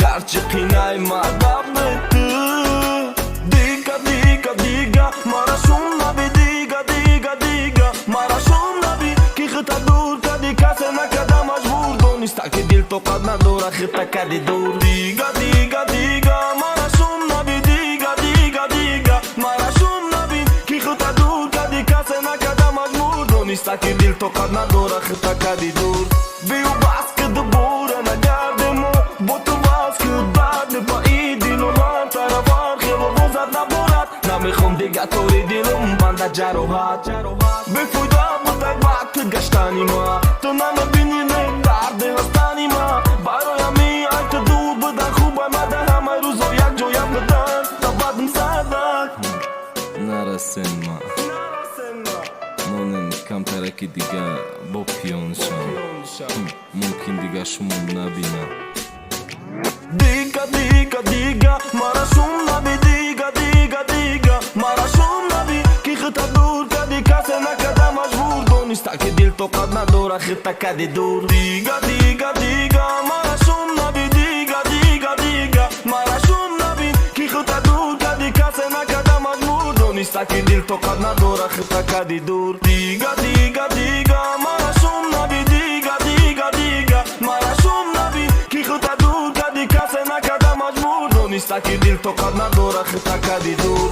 Garchi qiynaymad davlatni Diga, diga, diga Marashum nabi diga, diga, diga Marashum nabi ki khita dur kadi kase nakada majbur Donista ki dil to qad nadora khita kadi dur Diga, diga, diga Marashum nabi diga, diga, diga Marashum nabi ki khita dur kadi kase nakada majbur Donista ki dil to qad nadora khita kadi dur Viu bas que de bura na gardemo Botu vas que dad de paidi no man Taravar khelo rozat na borat Na mikhom diga tori dilum banda jarohat Befuida butak vaqt gashtani ma To na mabini ne darde hastani ma Baro yami ay te dur bada khuba mada hamay ruzo yak jo yak badan Tabadm sadak نرسن ما مونن کم ترکی دیگه با پیانشان ممکن دیگه شما نبینم Diga, diga, diga Marashum nabi diga, diga, diga Marashum nabi ki khita dur kadi kase nakada majbur Donista ki dil to qad nadora khita kadi dur Diga, diga, diga Marashum nabi diga, diga, diga Marashum nabi ki khita dur kadi kase nakada majbur Donista ki dil to qad nadora khita kadi dur Diga, diga, diga Marashum nabi diga, diga, diga Marashum nabi ki khita dur kadi kase nakada majbur Donista ki dil to qad nadora khita kadi dur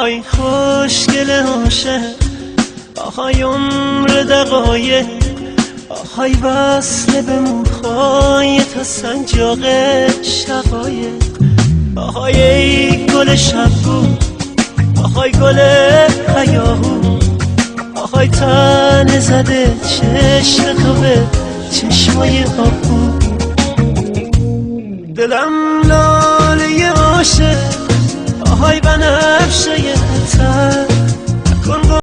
آهای خوشگل عاشق آهای عمر دقایق آهای وصله به موهای تا سنجاق شقایق آهای ای گل شبگو آهای گل هیاهو آهای تن زده چشم تو به چشمای آبو دلم